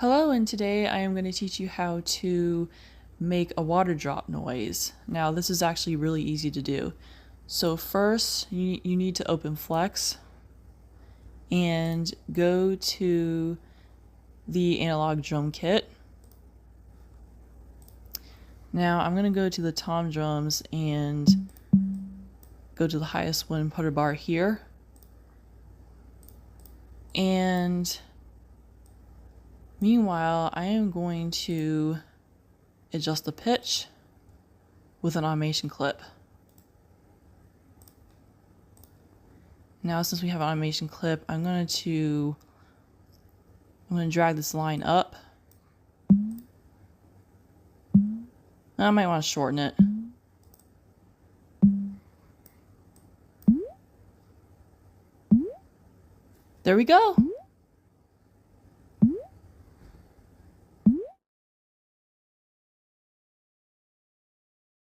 Hello, and today I am going to teach you how to make a water drop noise. Now this is actually really easy to do. So first you need to open Flex and go to the analog drum kit. Now I'm going to go to the tom drums and go to the highest one putter bar here. And meanwhile, I am going to adjust the pitch with an automation clip. Now, since we have an automation clip, I'm going to drag this line up. I might want to shorten it. There we go.